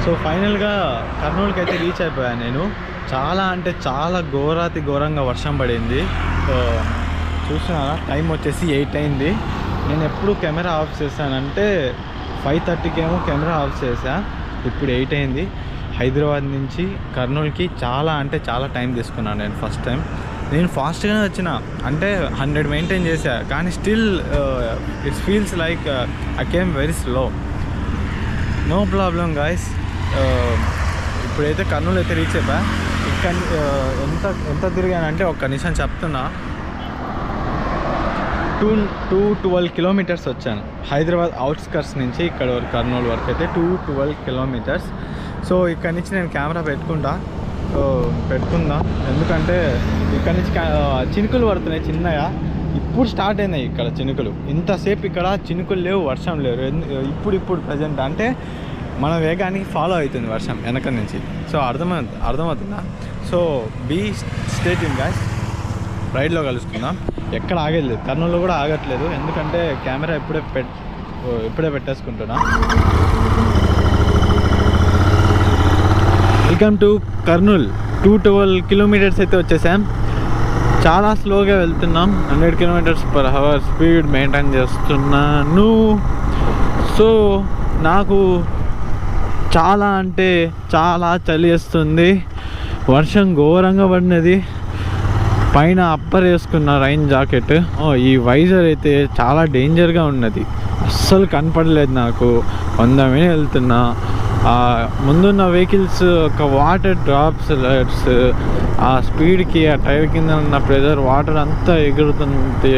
So ఫైనల్గా కర్నూలుకి అయితే రీచ్ అయిపోయాను నేను. చాలా అంటే చాలా ఘోరంగా వర్షం పడింది. సో చూస్తున్నారా, టైం వచ్చేసి 8 అయింది. నేను ఎప్పుడు కెమెరా ఆఫ్ చేశానంటే 5:30కి ఏమో కెమెరా ఆఫ్ చేసా. ఇప్పుడు 8 అయింది. హైదరాబాద్ నుంచి కర్నూలుకి చాలా అంటే చాలా టైం తీసుకున్నాను నేను. ఫస్ట్ టైం నేను ఫాస్ట్గానే వచ్చిన, అంటే 100 మెయింటైన్ చేశా, కానీ still it's feels like I came very slow. No problem guys. ఇప్పుడైతే కర్నూలు అయితే రీచ్ అయిపోయా. ఇక్కడ ఎంత తిరిగానంటే ఒక్క నిమిషం చెప్తున్నా, 12 కిలోమీటర్స్ వచ్చాను. హైదరాబాద్ అవుట్స్కర్ట్స్ నుంచి ఇక్కడ వరకు కర్నూలు వరకు అయితే 12 కిలోమీటర్స్. సో ఇక్కడ నుంచి నేను కెమెరా పెట్టుకుందాం, ఎందుకంటే ఇక్కడ నుంచి చినుకులు పడుతున్నాయి చిన్నగా. ఇప్పుడు స్టార్ట్ అయినాయి ఇక్కడ చినుకులు. ఇంతసేపు ఇక్కడ చినుకులు లేవు, వర్షం లేవు. ఇప్పుడు ప్రజెంట్ అంటే మన వేగానికి ఫాలో అవుతుంది వర్షం వెనక నుంచి. సో అర్థమవుతుందా? So be stay tuned guys. రైడ్లో కలుసుకుందాం. ఎక్కడ ఆగలేదు, కర్నూలులో కూడా ఆగట్లేదు, ఎందుకంటే కెమెరా ఇప్పుడే పెట్టేసుకుంటున్నా. Welcome to Kurnool. 212 కిలోమీటర్స్ అయితే వచ్చేసాం. చాలా స్లోగా వెళ్తున్నాం. 100 km/h స్పీడ్ మెయింటైన్ చేస్తున్నాను. సో నాకు చాలా అంటే చాలా చలి వేస్తుంది. వర్షం ఘోరంగా పడినది. పైన అప్పర్ వేసుకున్న రైన్ జాకెట్. ఈ వైజర్ అయితే చాలా డేంజర్గా ఉన్నది, అస్సలు కనపడలేదు నాకు. 100 మీద వెళ్తున్నా. ముందున్న వెహికల్స్ ఒక వాటర్ డ్రాప్స్ ఆ స్పీడ్కి, ఆ టైర్ కింద ఉన్న ప్రెజర్, వాటర్ అంతా ఎగురుతుంటే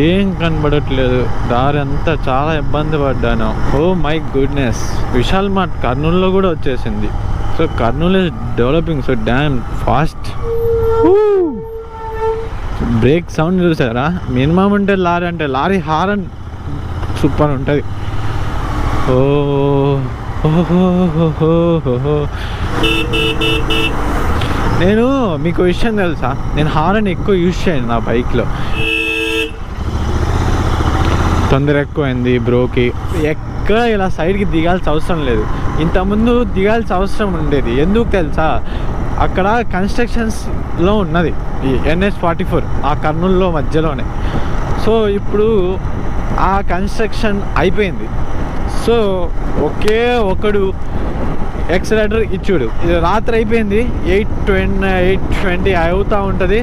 ఏం కనబడట్లేదు. దారి అంతా చాలా ఇబ్బంది పడ్డాను. Oh my goodness. Vishal Mart కర్నూలులో కూడా వచ్చేసింది. So Kurnool is developing so damn fast. Brake sound చూసారా? మినిమం ఉంటే లారీ హారన్ సూపర్ ఉంటుంది. నేను మీకు విషయం తెలుసా, నేను హారన్ ఎక్కువ యూజ్ చేయను నా బైక్లో. తొందర ఎక్కువైంది బ్రోకి. ఎక్కడ ఇలా సైడ్కి దిగాల్సిన అవసరం లేదు. ఇంతకుముందు దిగాల్సిన అవసరం ఉండేది. ఎందుకు తెలుసా? అక్కడ కన్స్ట్రక్షన్స్లో ఉన్నది ఈ NH44 ఆ కర్నూలులో మధ్యలోనే. సో ఇప్పుడు ఆ కన్స్ట్రక్షన్ అయిపోయింది. సో ఒకే ఒకడు ఎక్సలేటర్ ఇచ్చుడు. ఇది రాత్రి అయిపోయింది, 8:20 అవుతూ ఉంటుంది.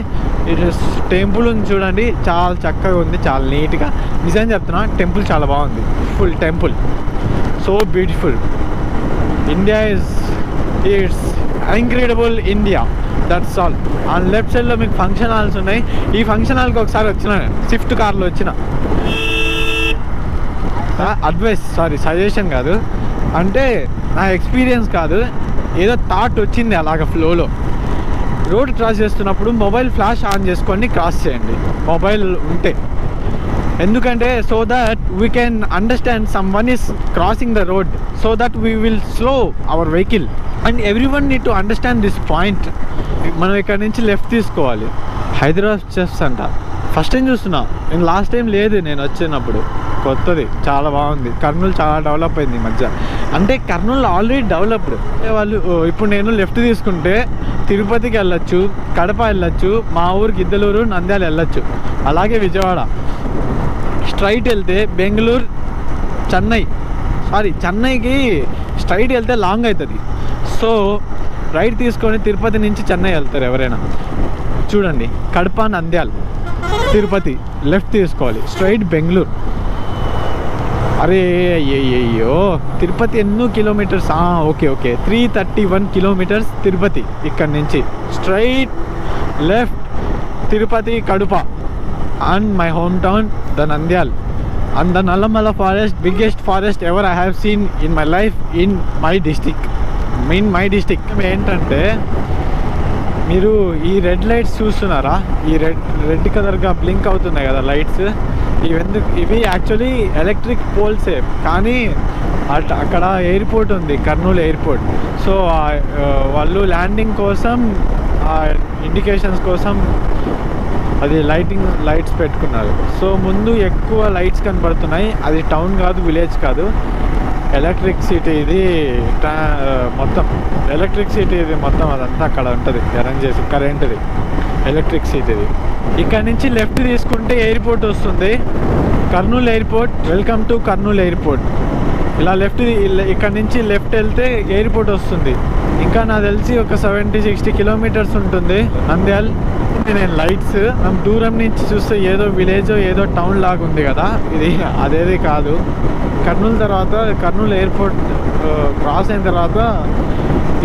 ఇది టెంపుల్ ఉంది చూడండి, చాలా చక్కగా ఉంది, చాలా నీట్గా. నిజం చెప్తున్నా, టెంపుల్ చాలా బాగుంది. Full temple so beautiful. India it's incredible India, that's all. ఆ లెఫ్ట్ సైడ్లో మీకు ఫంక్షన్ హాల్స్ ఉన్నాయి. ఈ ఫంక్షన్ హాల్కి ఒకసారి వచ్చిన, స్విఫ్ట్ కార్లో వచ్చిన. సజెషన్ కాదు, అంటే నా ఎక్స్పీరియన్స్ కాదు, ఏదో థాట్ వచ్చింది అలాగ ఫ్లోలో. రోడ్ క్రాస్ చేస్తున్నప్పుడు మొబైల్ ఫ్లాష్ ఆన్ చేసుకొని క్రాస్ చేయండి, మొబైల్ ఉంటే. ఎందుకంటే so that we can understand some one is crossing the road, so that we will slow hour vehicle. And every one need to understand this point. మనం ఇక్కడ నుంచి left తీసుకోవాలి. Hyderabad chefs అంట. First time చూస్తున్నా నేను, last time లేదు నేను వచ్చినప్పుడు. కొత్తది, చాలా బాగుంది. కర్నూలు చాలా డెవలప్ అయింది ఈ మధ్య. అంటే కర్నూలు ఆల్రెడీ డెవలప్డ్. వాళ్ళు ఇప్పుడు నేను లెఫ్ట్ తీసుకుంటే తిరుపతికి వెళ్ళొచ్చు, కడప వెళ్ళొచ్చు, మా ఊరు గిద్దలూరు, నంద్యాల వెళ్ళొచ్చు. అలాగే విజయవాడ స్ట్రైట్ వెళ్తే బెంగళూరు, చెన్నైకి స్ట్రైట్ వెళ్తే లాంగ్ అవుతుంది. సో రైట్ తీసుకొని తిరుపతి నుంచి చెన్నై వెళ్తారు ఎవరైనా. చూడండి, కడప, నంద్యాల, తిరుపతి లెఫ్ట్ తీసుకోవాలి, స్ట్రైట్ బెంగళూరు. అరే అయ్యో, తిరుపతి ఎన్నో కిలోమీటర్స్? Okay 331 kilometres Tirupati. ఇక్కడ నుంచి straight left Tirupati, Kadapa, and my home town the Nandyal. And the Nallamala forest, biggest forest ever I have seen in my life in my district. ఏంటంటే, మీరు ఈ రెడ్ లైట్స్ చూస్తున్నారా? ఈ రెడ్ కలర్గా బ్లింక్ అవుతున్నాయి కదా లైట్స్. ఇవి యాక్చువల్లీ ఎలక్ట్రిక్ పోల్సే, కానీ అక్కడ ఎయిర్పోర్ట్ ఉంది, కర్నూలు ఎయిర్పోర్ట్. సో వాళ్ళు ల్యాండింగ్ కోసం, ఇండికేషన్స్ కోసం అది లైట్స్ పెట్టుకున్నారు. సో ముందు ఎక్కువ లైట్స్ కనబడుతున్నాయి. అది టౌన్ కాదు, విలేజ్ కాదు. ఎలక్ట్రిసిటీ ఇది మొత్తం ఎలక్ట్రిసిటీ ఇది మొత్తం అదంతా అక్కడ ఉంటుంది అరేంజ్ చేసి కరెంట్ది ఎలక్ట్రిసిటీది. ఇక్కడ నుంచి లెఫ్ట్ తీసుకుంటే ఎయిర్పోర్ట్ వస్తుంది, Kurnool airport. Welcome to Kurnool airport. ఇలా లెఫ్ట్ ఇక్కడ నుంచి లెఫ్ట్ వెళ్తే ఎయిర్పోర్ట్ వస్తుంది. ఇంకా నాకు తెలిసి ఒక 70-60 కిలోమీటర్స్ ఉంటుంది నంద్యాల్. నేను లైట్స్ మనం దూరం నుంచి చూస్తే ఏదో విలేజ్ ఏదో టౌన్ లాగా ఉంది కదా, ఇది అదేది కాదు. కర్నూలు తర్వాత కర్నూలు ఎయిర్పోర్ట్ క్రాస్ అయిన తర్వాత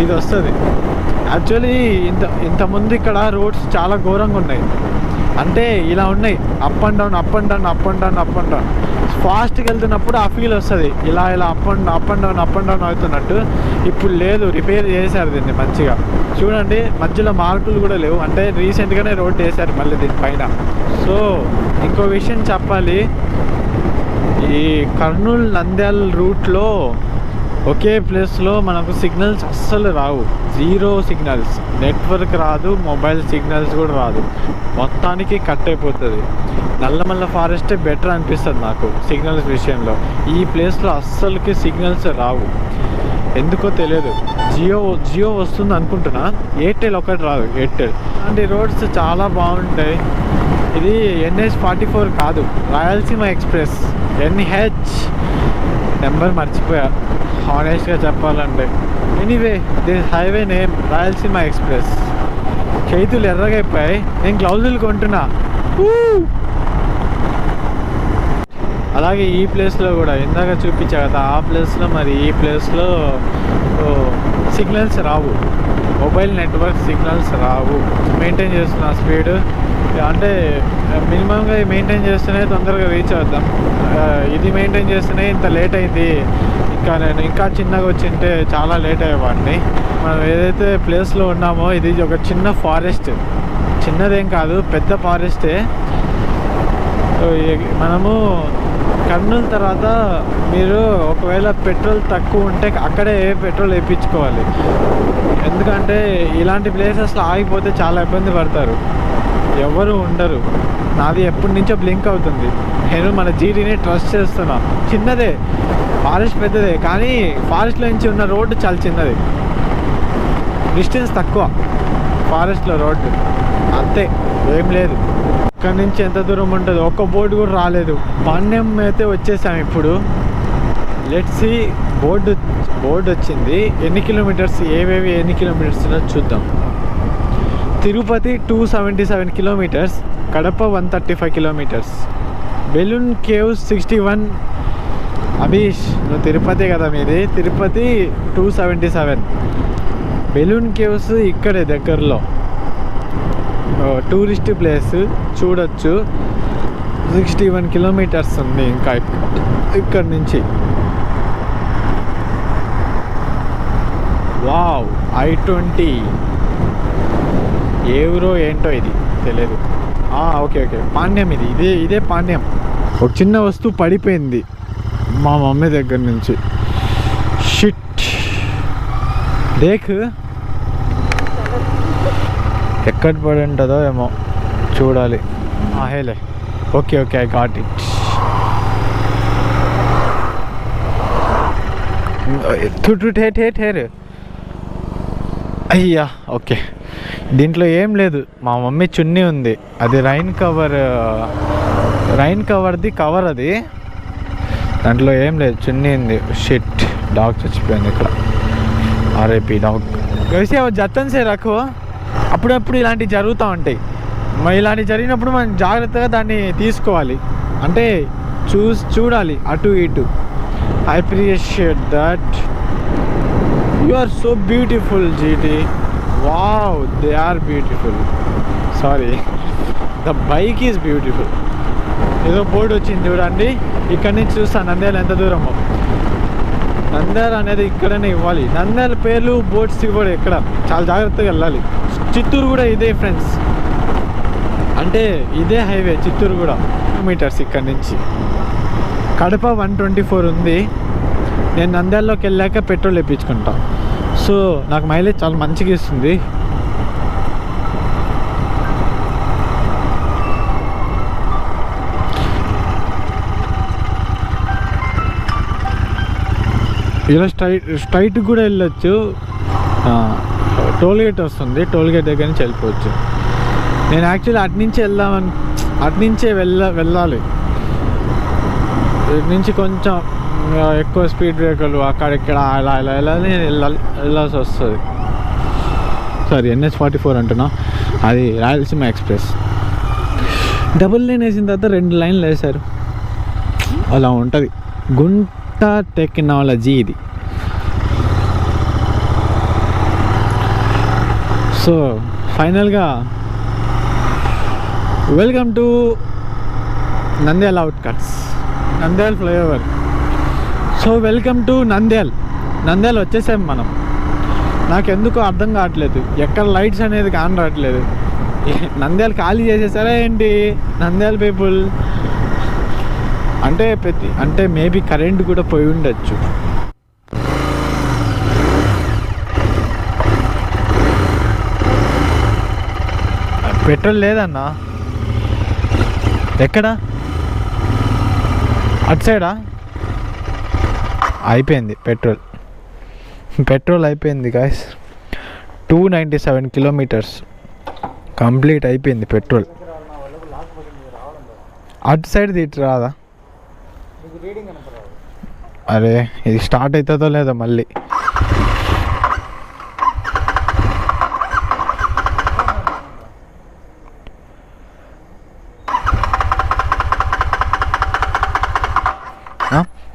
ఇది వస్తుంది. యాక్చువల్లీ ఇంతకుముందు ఇక్కడ రోడ్స్ చాలా ఘోరంగా ఉన్నాయి, అంటే ఇలా ఉన్నాయి, up and down up and down up and down up and down. ఫాస్ట్కి వెళ్తున్నప్పుడు ఆ ఫీల్ వస్తుంది, ఇలా అప్ అండ్ డౌన్ అవుతున్నట్టు. ఇప్పుడు లేదు, రిపేర్ చేశారు దీన్ని మంచిగా. చూడండి మధ్యలో మార్కులు కూడా లేవు, అంటే రీసెంట్గానే రోడ్ వేశారు మళ్ళీ దీనిపైన. సో ఇంకో విషయం చెప్పాలి, ఈ కర్నూలు నంద్యాల రూట్లో ఒకే ప్లేస్లో మనకు సిగ్నల్స్ అస్సలు రావు, జీరో సిగ్నల్స్, నెట్వర్క్ రాదు, మొబైల్ సిగ్నల్స్ కూడా రాదు, మొత్తానికి కట్ అయిపోతుంది. నల్లమల్ల ఫారెస్టే బెటర్ అనిపిస్తుంది నాకు సిగ్నల్స్ విషయంలో. ఈ ప్లేస్లో అస్సలకి సిగ్నల్స్ రావు, ఎందుకో తెలియదు. జియో వస్తుంది అనుకుంటున్నా, ఎయిర్టెల్ ఒకటి రాదు, ఎయిర్టెల్. అంటే రోడ్స్ చాలా బాగుంటాయి. ఇది NH44 కాదు, రాయలసీమ ఎక్స్ప్రెస్, NH నెంబర్ మర్చిపోయా హానెస్ట్గా చెప్పాలంటే. Anyway this highway name Rayalaseema express. చేతులు ఎర్రగైపోయాయి, నేను గ్లౌజులు కొంటున్నా. అలాగే ఈ ప్లేస్లో కూడా ఇందాక చూపించా కదా, ఆ ప్లేస్లో మరి ఈ ప్లేస్లో సిగ్నల్స్ రావు, మొబైల్ నెట్వర్క్ సిగ్నల్స్ రావు. మెయింటైన్ చేస్తున్నా స్పీడ్, అంటే మినిమంగా మెయింటైన్ చేస్తేనే తొందరగా రీచ్ అవుతాం. ఇది మెయింటైన్ చేస్తేనే ఇంత లేట్ అయింది. నేను ఇంకా చిన్నగా వచ్చింటే చాలా లేట్ అయ్యేవాడిని. మనం ఏదైతే ప్లేస్లో ఉన్నామో ఇది ఒక చిన్న ఫారెస్ట్, చిన్నదేం కాదు పెద్ద ఫారెస్టే. మనము కర్నూలు తర్వాత మీరు ఒకవేళ పెట్రోల్ తక్కువ ఉంటే అక్కడే పెట్రోల్ వేయించుకోవాలి, ఎందుకంటే ఇలాంటి ప్లేసెస్లో ఆగిపోతే చాలా ఇబ్బంది పడతారు, ఎవరు ఉండరు. నాది ఎప్పటి నుంచో బ్లింక్ అవుతుంది, నేను మన జీటీని ట్రస్ట్ చేస్తున్నా. చిన్నదే ఫారెస్ట్, పెద్దదే కానీ ఫారెస్ట్లో నుంచి ఉన్న రోడ్డు చాలా చిన్నది, డిస్టెన్స్ తక్కువ ఫారెస్ట్లో రోడ్డు, అంతే, ఏం లేదు. ఇక్కడ నుంచి ఎంత దూరం ఉంటుంది, ఒక్క బోర్డు కూడా రాలేదు. పాండ్యం అయితే వచ్చేసాం ఇప్పుడు. లెట్స్ సీ బోర్డు వచ్చింది, ఎన్ని కిలోమీటర్స్ ఏవేవి ఎన్ని కిలోమీటర్స్ చూద్దాం. Tirupati 277 kilometres, Kadapa 135 kilometres, balloon caves 61. అభీష్ నువ్వు తిరుపతి కదా మీది, తిరుపతి 277, బెలూన్ కేవ్స్ ఇక్కడే దగ్గరలో, టూరిస్ట్ ప్లేస్ చూడొచ్చు. 61 కిలోమీటర్స్ ఉంది ఇంకా ఇక్కడ నుంచి. వావ్, I-20 ఏ ఊరో ఏంటో ఇది తెలియదు. ఓకే పాండ్యం, ఇదే పాండ్యం. ఒక చిన్న వస్తువు పడిపోయింది మా మమ్మీ దగ్గర నుంచి. షిట్, దేఖ్ ఎక్కడ పడి ఉంటుందో ఏమో చూడాలి. హేలే, ఓకే ఐ గాట్ ఇట్. అయ్యా ఓకే, దీంట్లో ఏం లేదు, మా మమ్మీ చున్నీ ఉంది, అది రైన్ కవర్ది కవర్, అది దాంట్లో ఏం లేదు, చున్నీ ఉంది. షిట్, డాగ్ చచ్చిపోయింది ఇక్కడ, RIP డాగ్. వैसे జతన్ సే రఖో, అప్పుడప్పుడు ఇలాంటివి జరుగుతూ ఉంటాయి. ఇలాంటివి జరిగినప్పుడు మనం జాగ్రత్తగా దాన్ని తీసుకోవాలి, అంటే చూడాలి అటు ఇటు. I appreciate that. You are so beautiful GT. Wow, they are beautiful. Sorry, the bike is beautiful. ఏదో బోర్డు వచ్చింది చూడండి, ఇక్కడ నుంచి చూస్తాను నంద్యాల ఎంత దూరమో. నంద్యాల అనేది ఇక్కడనే ఇవ్వాలి, నంద్యాల పేర్లు బోర్డ్స్ ఇవ్వడు ఎక్కడ, చాలా జాగ్రత్తగా వెళ్ళాలి. చిత్తూరు కూడా ఇదే ఫ్రెండ్స్, అంటే ఇదే హైవే చిత్తూరు కూడా, కిలోమీటర్స్ ఇక్కడ నుంచి. కడప 124 ఉంది. నేను నంద్యాలలోకి వెళ్ళాక పెట్రోల్ వేయించుకుంటా, సో నాకు మైలేజ్ చాలా మంచిగా ఇస్తుంది. ఇలా స్ట్రైట్ కూడా వెళ్ళొచ్చు. టోల్ గేట్ వస్తుంది, టోల్ గేట్ దగ్గర నుంచి వెళ్ళిపోవచ్చు. నేను యాక్చువల్లీ అటునుంచే వెళ్ళాలి. ఇటు నుంచి కొంచెం ఎక్కువ స్పీడ్ బ్రేకర్లు అక్కడిక్కడ అలా వెళ్ళాల్సి వస్తుంది. సారీ, NH44 అంటున్నా, అది రాయలసీమ ఎక్స్ప్రెస్. డబుల్ లైన్ వేసిన తర్వాత 2 లైన్లు వేశారు. అలా ఉంటుంది గుంట టెక్నాలజీ ఇది. సో ఫైనల్గా welcome to Nandyal అవుట్కట్స్, Nandyal flyover. So welcome to Nandyal వచ్చేసాం మనం. నాకెందుకో అర్థం కావట్లేదు, ఎక్కడ లైట్స్ అనేది కాని రావట్లేదు. నంద్యాల ఖాళీ చేసేసారా ఏంటి నంద్యాల పీపుల్? అంటే మేబీ కరెంట్ కూడా పోయి ఉండొచ్చు. పెట్రోల్ లేదన్నా. ఎక్కడ? అటు సైడా? అయిపోయింది పెట్రోల్ అయిపోయింది గాయస్. 297 కిలోమీటర్స్ కంప్లీట్ అయిపోయింది పెట్రోల్. అటు సైడ్ ఇటు రాదా? అరే ఇది స్టార్ట్ అవుతుందో లేదో మళ్ళీ.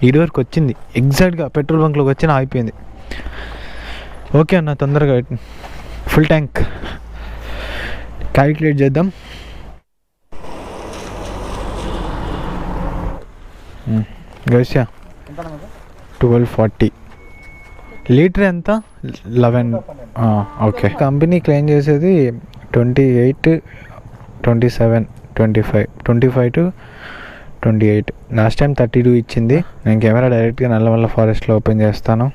ఈడి వరకు వచ్చింది, ఎగ్జాక్ట్గా పెట్రోల్ బంక్లోకి వచ్చిన అయిపోయింది. ఓకే అన్న, తొందరగా ఫుల్ ట్యాంక్ క్యాలిక్యులేట్ చేద్దాం. గైస్యా 1240 లీటర్ ఎంత? 11. ఓకే. కంపెనీ క్లెయిమ్ చేసేది 28, 27, 25 to 28. లాస్ట్ టైం 32 ఇచ్చింది. నేను కెమెరా డైరెక్ట్గా నల్లమల్ల ఫారెస్ట్లో ఓపెన్ చేస్తాను.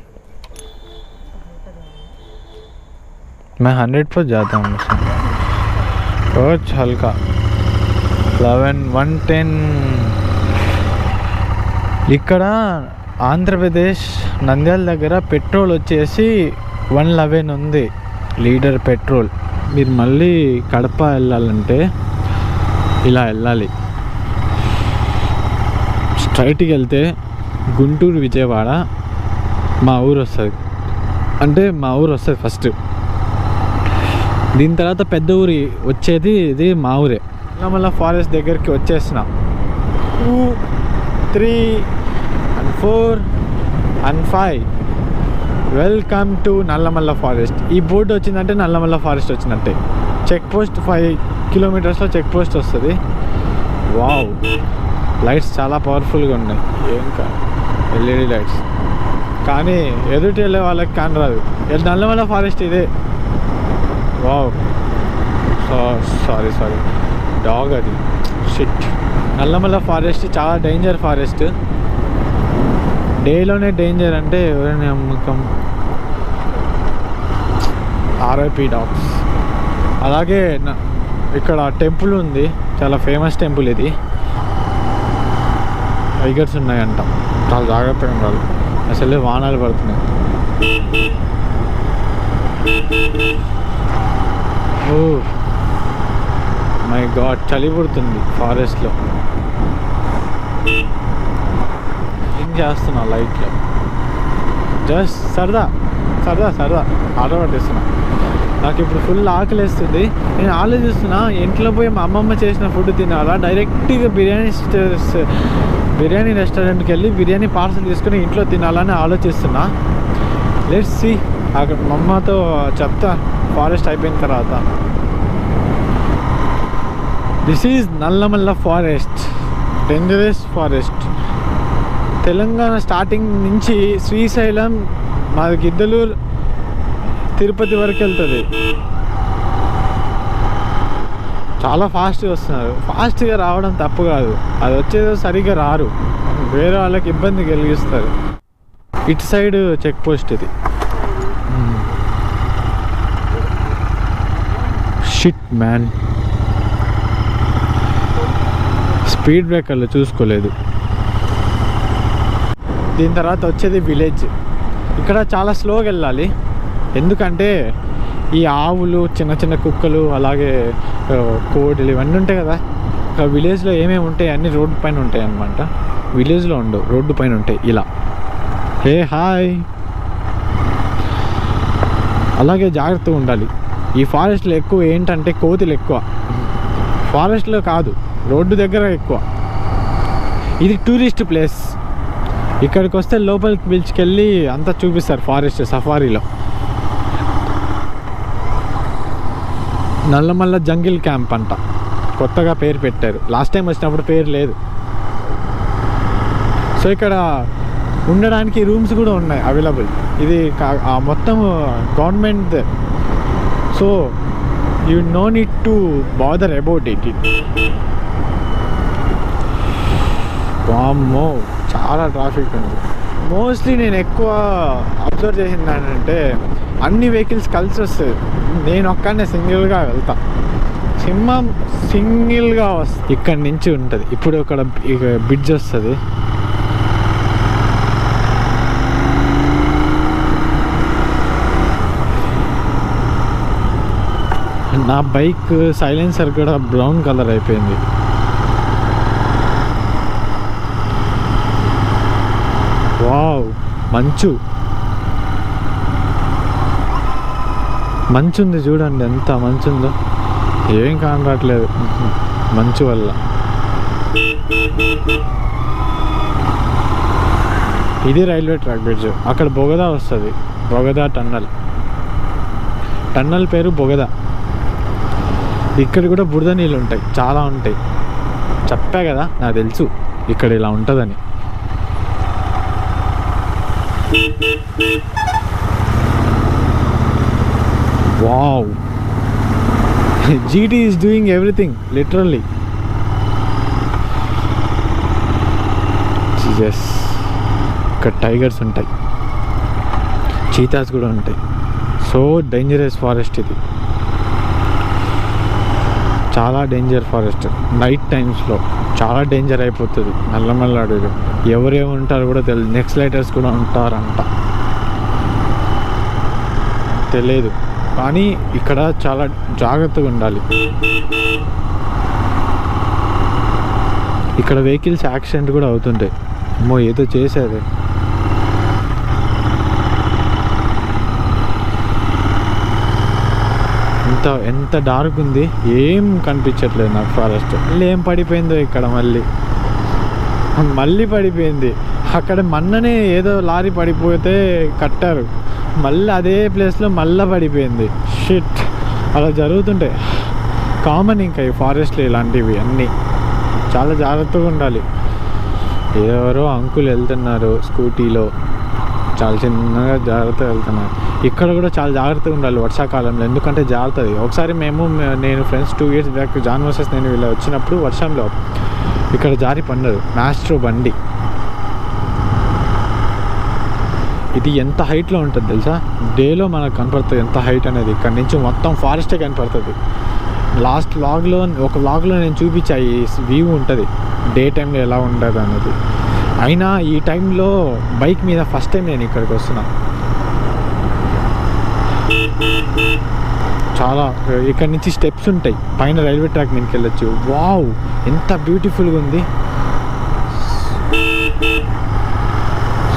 मैं 100 जाता हूँ रोज हल्का 11-110. ఇక్కడ ఆంధ్రప్రదేశ్ నంద్యాల దగ్గర పెట్రోల్ వచ్చేసి 111 ఉంది లీటర్ పెట్రోల్. మీరు మళ్ళీ కడప వెళ్ళాలంటే ఇలా వెళ్ళాలి. స్ట్రైట్కి వెళ్తే గుంటూరు విజయవాడ మా ఊరు వస్తుంది ఫస్ట్. దీని తర్వాత పెద్ద ఊరి వచ్చేది ఇది మా ఊరే. నల్లమల్ల ఫారెస్ట్ దగ్గరికి వచ్చేసిన 2, 3 and 4 and 5. Welcome to Nallamala forest. ఈ బోర్డు వచ్చిందంటే నల్లమల్ల ఫారెస్ట్ వచ్చినట్టే. చెక్ పోస్ట్ 5 కిలోమీటర్స్లో చెక్ పోస్ట్ వస్తుంది. వావ్, లైట్స్ చాలా పవర్ఫుల్గా ఉన్నాయి. ఏం LED లైట్స్, కానీ ఎదుటి వెళ్ళే వాళ్ళకి కాని రాదు. నల్లమల్ల ఫారెస్ట్ ఇదే. వావ్, సారీ డాగ్ అది. షిట్. నల్లమల్ల ఫారెస్ట్ చాలా డేంజర్ ఫారెస్ట్. డేలోనే డేంజర్ అంటే ఎవరైనా నమ్మకం. RIP dogs. అలాగే ఇక్కడ టెంపుల్ ఉంది, చాలా ఫేమస్ టెంపుల్ ఇది. టైగర్స్ ఉన్నాయంట, చాలా జాగ్రత్తగా ఉండాలి. అసలే వానాలు పడుతున్నాయి. ఓ మై గాడ్, చలి పుడుతుంది ఫారెస్ట్లో. ఏం చేస్తున్నా లైట్లో, జస్ట్ సరదా ఆట పట్టిస్తున్నా. నాకు ఇప్పుడు ఫుల్ ఆకలిస్తుంది. నేను ఆలోచిస్తున్నా, ఇంట్లో పోయి మా అమ్మమ్మ చేసిన ఫుడ్ తినాలా, డైరెక్ట్గా బిర్యానీ రెస్టారెంట్కి వెళ్ళి బిర్యానీ పార్సల్ తీసుకుని ఇంట్లో తినాలని ఆలోచిస్తున్నా. Let's see. అక్కడ మా అమ్మతో చెప్తా ఫారెస్ట్ అయిపోయిన తర్వాత. This is Nallamala forest, dangerous forest. Telangana starting నుంచి శ్రీశైలం, మాది గిద్దలూరు, తిరుపతి వరకు వెళ్తుంది. చాలా ఫాస్ట్గా వస్తున్నారు. ఫాస్ట్గా రావడం తప్పు కాదు, అది వచ్చేదో సరిగ్గా రారు, వేరే వాళ్ళకి ఇబ్బంది కలిగిస్తారు. ఇటు సైడ్ చెక్ పోస్ట్ ఇది. షిట్ మ్యాన్, స్పీడ్ బ్రేకర్లు చూసుకోలేదు. దీని తర్వాత వచ్చేది విలేజ్. ఇక్కడ చాలా స్లోగా వెళ్ళాలి, ఎందుకంటే ఈ ఆవులు, చిన్న చిన్న కుక్కలు, అలాగే కోడిలు ఇవన్నీ ఉంటాయి కదా. ఇక్కడ విలేజ్లో ఏమేమి ఉంటాయి అన్నీ రోడ్డు పైన ఉంటాయి అన్నమాట. విలేజ్లో ఉండవు, రోడ్డు పైన ఉంటాయి ఇలా. Hey hi. అలాగే జాగ్రత్తగా ఉండాలి. ఈ ఫారెస్ట్లో ఎక్కువ ఏంటంటే కోతులు ఎక్కువ, ఫారెస్ట్లో కాదు రోడ్డు దగ్గర ఎక్కువ. ఇది టూరిస్ట్ ప్లేస్, ఇక్కడికి వస్తే లోపలికి పిలుచుకెళ్ళి అంతా చూపిస్తారు ఫారెస్ట్ సఫారీలో. నల్లమల్ల జంగిల్ క్యాంప్ అంట, కొత్తగా పేరు పెట్టారు. లాస్ట్ టైం వచ్చినప్పుడు పేరు లేదు. సో ఇక్కడ ఉండడానికి రూమ్స్ కూడా ఉన్నాయి అవైలబుల్. ఇది మొత్తం government, so you know need to bother about it. వామ్మో చాలా ట్రాఫిక్ ఉంది. మోస్ట్లీ నేను ఎక్కువ అబ్జర్వ్ చేసింది ఏంటంటే అన్ని వెహికల్స్ కలిసి వస్తుంది, నేను ఒక్కనే సింగిల్గా వెళ్తా. సింహం సింగిల్గా వస్తుంది, ఇక్కడి నుంచి ఉంటుంది. ఇప్పుడు ఇక్కడ బ్రిడ్జ్ వస్తుంది. నా బైక్ సైలెన్సర్ కూడా బ్రౌన్ కలర్ అయిపోయింది. వావ్, మంచు ఉంది చూడండి, ఎంత మంచు ఉందో. ఏం కానరాట్లేదు మంచు వల్ల. ఇది రైల్వే ట్రాక్ బ్రిడ్జ్. అక్కడ బొగదా వస్తుంది, బొగదా టన్నల్ పేరు బొగదా. ఇక్కడ కూడా బురద నీళ్ళు ఉంటాయి, చాలా ఉంటాయి. చెప్పా కదా, నాకు తెలుసు ఇక్కడ ఇలా ఉంటుందని. Wow, GT is doing everything literally. Jesus, ఇక్కడ టైగర్స్ ఉంటాయి, చీతాస్ కూడా ఉంటాయి. సో డేంజరస్ ఫారెస్ట్ ఇది, చాలా డేంజర్ ఫారెస్ట్. నైట్ టైమ్స్లో చాలా డేంజర్ అయిపోతుంది. నల్లమల్ల అడవిలో ఎవరేమి ఉంటారో కూడా తెలియదు, నెక్స్ట్ లైటర్స్ కూడా ఉంటారంట, తెలియదు. కానీ ఇక్కడ చాలా జాగ్రత్తగా ఉండాలి. ఇక్కడ వెహికల్స్ యాక్సిడెంట్ కూడా అవుతుంటాయి. అమ్మో ఏదో చేసేది. ఎంత డార్క్ ఉంది, ఏం కనిపించట్లేదు నాకు ఫారెస్ట్. ఏం పడిపోయిందో ఇక్కడ, మళ్ళీ పడిపోయింది. అక్కడ మొన్ననే ఏదో లారీ పడిపోతే కట్టారు, మళ్ళీ అదే ప్లేస్లో మళ్ళీ పడిపోయింది. షిట్, అలా జరుగుతుంటాయి, కామన్ ఇంకా ఈ ఫారెస్ట్లో ఇలాంటివి అన్నీ. చాలా జాగ్రత్తగా ఉండాలి. ఎవరో అంకుల్ వెళ్తున్నారు స్కూటీలో, చాలా చిన్నగా జాగ్రత్తగా వెళ్తున్నారు. ఇక్కడ కూడా చాలా జాగ్రత్తగా ఉండాలి వర్షాకాలంలో, ఎందుకంటే జారుతుంది. ఒకసారి నేను friends 2 years back John versus నేను ఇలా వచ్చినప్పుడు వర్షంలో ఇక్కడ జారి పడినారు మ్యాస్ట్రో బండి. ఇది ఎంత హైట్లో ఉంటుంది తెలుసా, డేలో మనకు కనపడుతుంది ఎంత హైట్ అనేది. ఇక్కడ నుంచి మొత్తం ఫారెస్టే కనపడుతుంది. లాస్ట్ ఒక వ్లాగ్లో నేను చూపించా, ఈ వ్యూ ఉంటుంది డే టైంలో ఎలా ఉంటుంది అనేది. అయినా ఈ టైంలో బైక్ మీద ఫస్ట్ టైం నేను ఇక్కడికి వస్తున్నా. చాలా ఇక్కడ నుంచి స్టెప్స్ ఉంటాయి, పైన రైల్వే ట్రాక్ మీదకి వెళ్ళొచ్చు. వావ్, ఎంత బ్యూటిఫుల్గా ఉంది,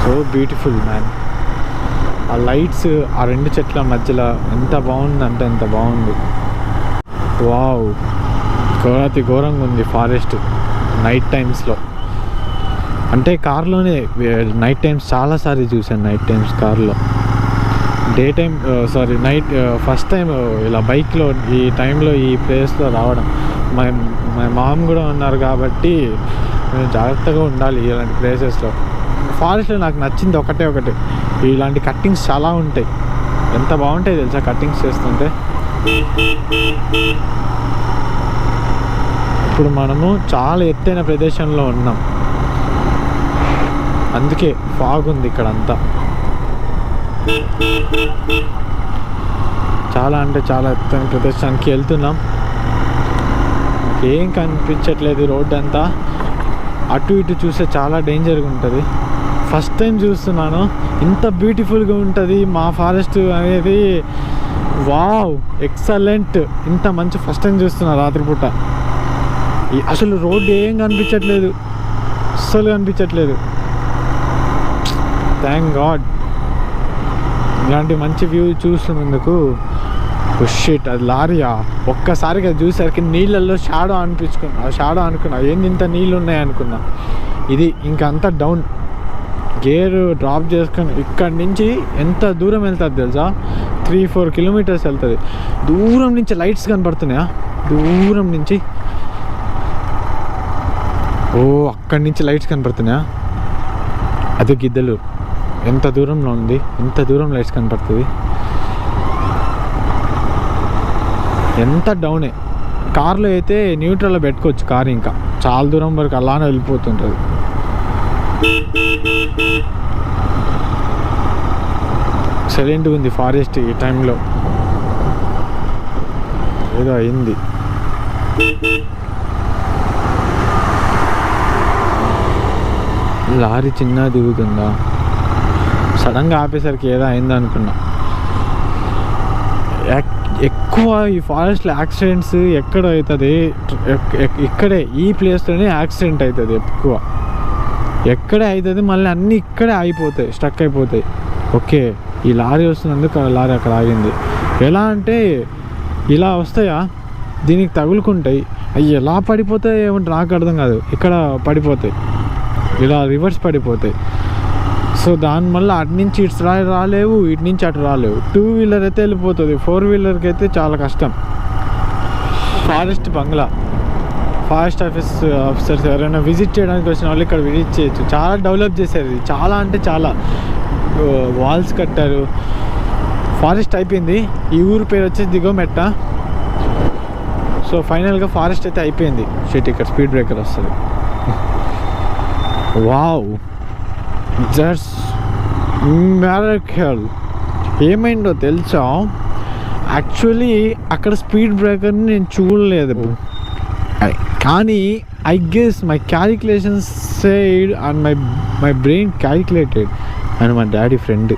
సో బ్యూటిఫుల్ మ్యాన్. ఆ లైట్స్, ఆ 2 చెట్ల మధ్యలో ఎంత బాగుందంటే ఎంత బాగుంది. వావ్, అతి ఘోరంగా ఉంది ఫారెస్ట్ నైట్ టైమ్స్లో. అంటే కార్లోనే నైట్ టైమ్స్ చాలాసార్లు చూశాను, నైట్ టైమ్స్ కార్లో. నైట్ ఫస్ట్ టైం ఇలా బైక్లో ఈ టైంలో ఈ ప్లేస్లో రావడం. మా మామ కూడా ఉన్నారు కాబట్టి మేము జాగ్రత్తగా ఉండాలి ఇలాంటి ప్లేసెస్లో. ఫారెస్ట్లో నాకు నచ్చింది ఒకటే, ఇలాంటి కట్టింగ్స్ చాలా ఉంటాయి. ఎంత బాగుంటాయి తెలుసా కట్టింగ్స్ చేస్తుంటే. ఇప్పుడు మనము చాలా ఎత్తైన ప్రదేశంలో ఉన్నాం, అందుకే ఫాగ్ ఉంది ఇక్కడ అంతా. చాలా అంటే చాలా ఎత్తైన ప్రదేశానికి వెళ్తున్నాం. ఏం కనిపించట్లేదు, రోడ్డు అంతా అటు ఇటు చూస్తే చాలా డేంజర్గా ఉంటుంది. ఫస్ట్ టైం చూస్తున్నాను. ఇంత బ్యూటిఫుల్గా ఉంటుంది మా ఫారెస్ట్ అనేది. Wow, excellent. ఇంత మంచి ఫస్ట్ టైం చూస్తున్నా రాత్రిపూట. అసలు రోడ్డు ఏం కనిపించట్లేదు, అస్సలు కనిపించట్లేదు. Thank God. ఇలాంటి మంచి వ్యూ చూస్తున్నందుకు. షిట్, అది లారీయా? ఒక్కసారిగా చూసరికి నీళ్ళల్లో షాడో అనుకున్నా. ఏంది ఇంత నీళ్ళు ఉన్నాయి అనుకున్నా. ఇది ఇంకంతా డౌన్. గేర్ డ్రాప్ చేసుకొని ఇక్కడి నుంచి ఎంత దూరం వెళ్తుంది తెలుసా? 3-4 కిలోమీటర్స్ వెళ్తుంది. దూరం నుంచి లైట్స్ కనపడుతున్నాయా? దూరం నుంచి. ఓ, అక్కడి నుంచి లైట్స్ కనపడుతున్నాయా? అదే గిద్దలూరు. ఎంత దూరంలో ఉంది, ఎంత దూరం లైట్స్ కనపడుతుంది. ఎంత డౌనే. కార్లో అయితే న్యూట్రల్లో పెట్టుకోవచ్చు కార్. ఇంకా చాలా దూరం వరకు అలానే వెళ్ళిపోతుంటుంది. సైలెంట్గా ఉంది ఫారెస్ట్ ఈ టైంలో. ఏదో అయింది. లారీ చిన్న దిగుతుందా? సడన్గా ఆపేసరికి ఏదో అయిందా అనుకున్నా. ఎక్కువ ఈ ఫారెస్ట్లో యాక్సిడెంట్స్ ఎక్కడ అవుతుంది? ఇక్కడే, ఈ ప్లేస్లోనే యాక్సిడెంట్ అవుతుంది ఎక్కువ. ఎక్కడే అవుతుంది, మళ్ళీ అన్నీ ఇక్కడే ఆగిపోతాయి, స్టక్ అయిపోతాయి. ఓకే, ఈ లారీ వస్తున్నందుకు లారీ అక్కడ ఆగింది. ఎలా అంటే ఇలా వస్తాయా, దీనికి తగులుకుంటాయి. అవి ఎలా పడిపోతాయి ఏమంటే నాకు అర్థం కాదు. ఇక్కడ పడిపోతాయి, ఇలా రివర్స్ పడిపోతాయి. సో దానివల్ల అటు నుంచి ఇటు రాలేవు, ఇటు నుంచి అటు రాలేవు. 2 వీలర్ అయితే వెళ్ళిపోతుంది, 4 వీలర్కి అయితే చాలా కష్టం. ఫారెస్ట్ బంగ్లా, ఫారెస్ట్ ఆఫీసర్స్ ఎవరైనా విజిట్ చేయడానికి వచ్చిన వాళ్ళు ఇక్కడ విజిట్ చేయొచ్చు. చాలా డెవలప్ చేశారు ఇది. చాలా అంటే చాలా వాల్స్ కట్టారు. ఫారెస్ట్ అయిపోయింది. ఈ ఊరు పేరు వచ్చేసి దిగోమెట్ట. సో ఫైనల్గా ఫారెస్ట్ అయితే అయిపోయింది. షిట్, ఇక్కడ స్పీడ్ బ్రేకర్ వస్తుంది. Wow, just miracle. ఏమైందో తెలుసా? యాక్చువల్లీ అక్కడ స్పీడ్ బ్రేకర్ని నేను చూడలేదు, కానీ I guess my calculations said and my brain calculated. And మా డాడీ ఫ్రెండ్.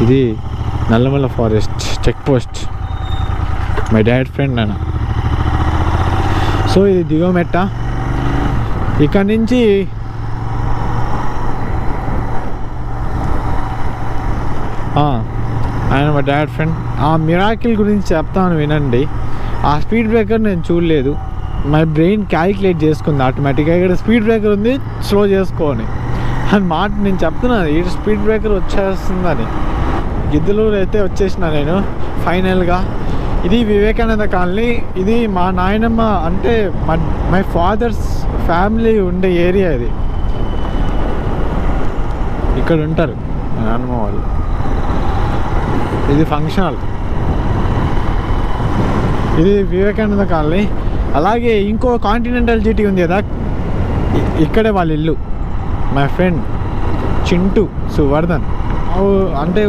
ఇది Nallamala forest check post. My dad friend అన్న. సో ఇది దిగోమెట్ట. ఇక్కడ నుంచి ఆయన మా డాడ్ ఫ్రెండ్. ఆ మిరాకిల్ గురించి చెప్తాను వినండి. ఆ స్పీడ్ బ్రేకర్ నేను చూడలేదు, మై బ్రెయిన్ క్యాలిక్యులేట్ చేసుకుంది ఆటోమేటిక్గా. ఇక్కడ స్పీడ్ బ్రేకర్ ఉంది, స్లో చేసుకోని అని మాట నేను చెప్తున్నాను. ఈ స్పీడ్ బ్రేకర్ వచ్చేస్తుందని. గిద్దలూరు అయితే వచ్చేసిన నేను ఫైనల్గా. ఇది వివేకానంద కాలనీ. ఇది మా నాయనమ్మ అంటే మై ఫాదర్స్ ఫ్యామిలీ ఉండే ఏరియా ఇది. ఇక్కడ ఉంటారు మా నాన్నమ్మ వాళ్ళు. ఇది ఫంక్షన్ హాల్. ఇది వివేకానంద కాలనీ. అలాగే ఇంకో కాంటినెంటల్ GT ఉంది కదా, ఇక్కడే వాళ్ళ ఇల్లు. My friend Chintu Suvardhan. అంటే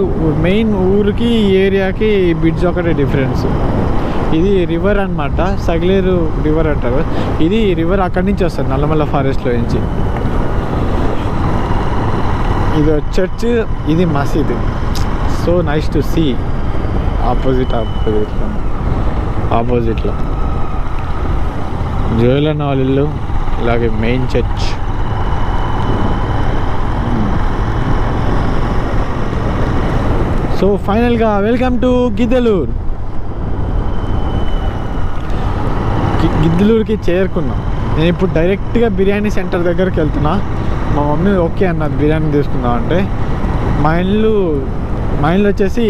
మెయిన్ ఊరికి ఈ ఏరియాకి బ్రిడ్జ్ ఒకటే డిఫరెన్స్. ఇది రివర్ అనమాట, సగిలేరు రివర్ అంటారు. ఇది రివర్ అక్కడి నుంచి వస్తుంది, నల్లమల్ల ఫారెస్ట్లో నుంచి. ఇది చర్చ్, ఇది మసీద్. So nice to see. ఆపోజిట్లో జోయల్ అన్న వాళ్ళ ఇల్లు, ఇలాగే మెయిన్ చర్చ్. సో ఫైనల్గా వెల్కమ్ టు గిద్దలూరు. గిద్దలూరుకి చేరుకున్నాం. నేను ఇప్పుడు డైరెక్ట్గా బిర్యానీ సెంటర్ దగ్గరికి వెళ్తున్నా. మా మమ్మీ ఓకే అన్నది బిర్యానీ తీసుకుందాం అంటే. మా ఇల్లు వచ్చేసి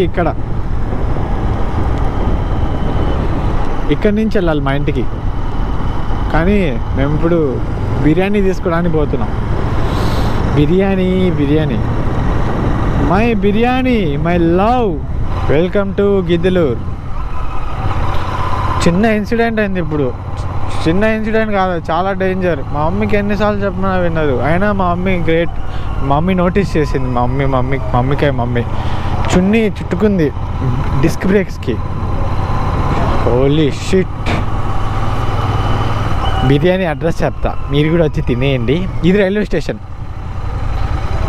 ఇక్కడి నుంచి వెళ్ళాలి మా ఇంటికి. కానీ మేము ఇప్పుడు బిర్యానీ తీసుకోవడానికి పోతున్నాం. Biryani my biryani, my love. Welcome to Giddalur. చిన్న ఇన్సిడెంట్ అయింది ఇప్పుడు. చిన్న ఇన్సిడెంట్ కాదు, చాలా డేంజర్. మా మమ్మీకి ఎన్నిసార్లు చెప్పినా విన్నదు. అయినా మా మమ్మీ గ్రేట్. మా మమ్మీ నోటీస్ చేసింది. మమ్మీ చున్నీ చుట్టుకుంది డిస్క్ బ్రేక్స్కి. Holy shit. బిర్యానీ అడ్రస్ చెప్తా, మీరు కూడా వచ్చి తినేయండి. ఇది railway station.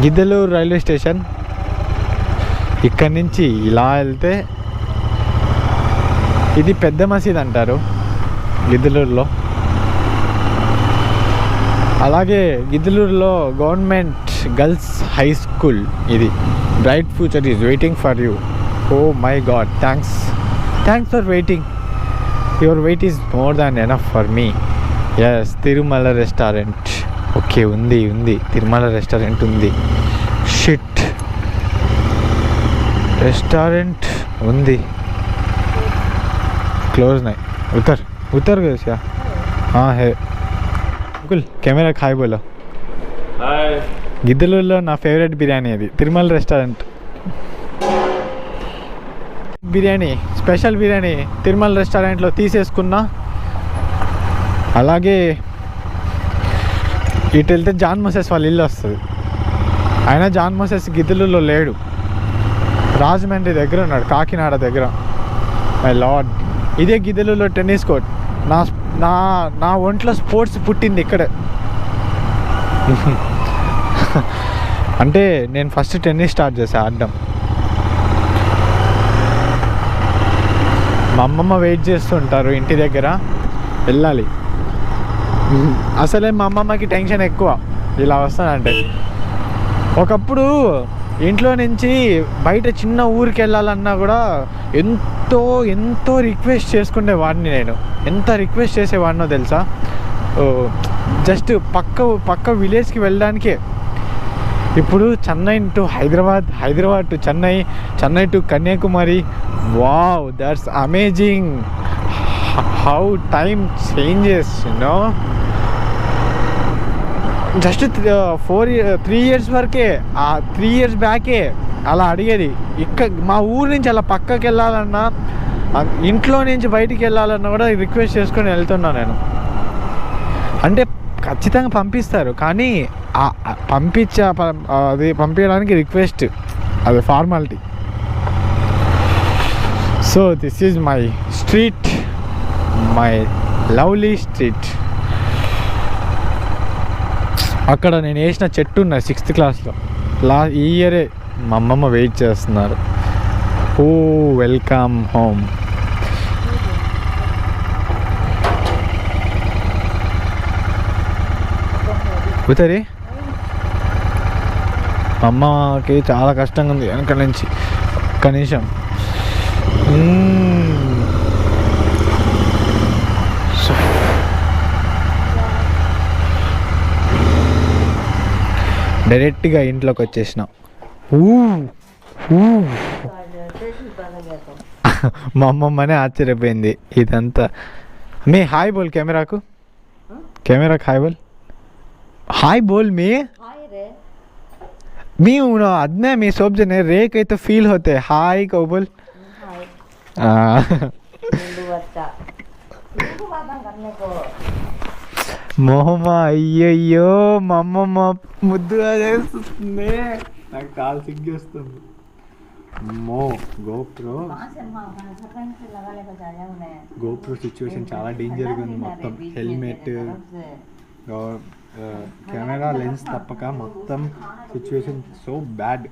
Giddalur railway station. ఇక్కడి నుంచి ఇలా వెళ్తే ఇది పెద్ద మసీద్ అంటారు గిద్దలూరులో. అలాగే గిద్దలూరులో గవర్నమెంట్ గర్ల్స్ హై స్కూల్ ఇది. Bright future is waiting for you. Oh my God, thanks for waiting. Your wait is more than enough for me. Yes, Tirumala restaurant. Okay, ఉంది తిరుమల రెస్టారెంట్ ఉంది. షిట్, రెस्टोरेंट ఉంది, क्लोज नहीं. उतर गए क्या? हाँ है. बिल्कुल कैमरा खाई बोलो. हाय. గిద్దలూరులో నా ఫేవరెట్ బిర్యానీ అది తిరుమల రెస్టారెంట్ బిర్యానీ. స్పెషల్ బిర్యానీ తిరుమల రెస్టారెంట్లో తీసేసుకున్నా. అలాగే ఇటు వెళ్తే జాన్ మోసెస్ వాళ్ళ ఇల్లు వస్తుంది. అయినా జాన్ మోసెస్ గిద్దలూరులో లేడు, రాజమండ్రి దగ్గర ఉన్నాడు, కాకినాడ దగ్గర. మై లార్డ్, ఇదే గిద్దలూరులో టెన్నిస్ కోర్ట్. నా నా నా ఒంట్లో స్పోర్ట్స్ పుట్టింది ఇక్కడే. అంటే నేను ఫస్ట్ టెన్నిస్ స్టార్ట్ చేశాను ఆడడం. మా అమ్మమ్మ వెయిట్ చేస్తుంటారు ఇంటి దగ్గర, వెళ్ళాలి. అసలే మా అమ్మమ్మకి టెన్షన్ ఎక్కువ ఇలా వస్తానంటే. ఒకప్పుడు ఇంట్లో నుంచి బయట చిన్న ఊరికి వెళ్ళాలన్నా కూడా ఎంతో రిక్వెస్ట్ చేసుకునేవాడిని. నేను ఎంత రిక్వెస్ట్ చేసేవాడినో తెలుసా? జస్ట్ పక్క విలేజ్కి వెళ్ళడానికే. ఇప్పుడు Chennai to Hyderabad, Hyderabad to Chennai to Kanyakumari. Wow, that's amazing how time changes, you know. Just 3 years వరకే, 3 years బ్యాకే అలా అడిగేది. మా ఊరు నుంచి అలా పక్కకి వెళ్ళాలన్నా, ఇంట్లో నుంచి బయటికి వెళ్ళాలన్నా కూడా రిక్వెస్ట్ చేసుకొని వెళ్తున్నా నేను. అంటే ఖచ్చితంగా పంపిస్తారు, కానీ అది పంపించడానికి రిక్వెస్ట్, అది formality. So this is my street, my lovely street. అక్కడ నేను వేసిన చెట్టు ఉన్నాయి 6th క్లాస్లో. ఈ ఇయరే మా అమ్మమ్మ వెయిట్ చేస్తున్నారు. ఓ వెల్కమ్ హోమ్. కూతురి అమ్మకి చాలా కష్టంగా ఉంది వెనక నుంచి. ఒక్క నిమిషం. డైరెక్ట్గా ఇంట్లోకి వచ్చేసిన. మా అమ్మమ్మనే ఆశ్చర్యపోయింది ఇదంతా. మీ హాయ్ బోల్ కెమెరాకు, కెమెరాకు హాయ్ బోల్. हाय बोल मी अदने मी सोप जने रे कई तो फील होते. हाय को बोल. मोहम्मा अय्यो मम्मा मुद्दु చేస్తుంది. నాకు కాల్ సిగ్గేస్తుంది. గోప్రో సిచ్యువేషన్ చాలా డేంజర్గా ఉంది. మొత్తం హెల్మెట్, కెమెరా లెన్స్ తప్పక మొత్తం సిచ్యువేషన్ సో బ్యాడ్.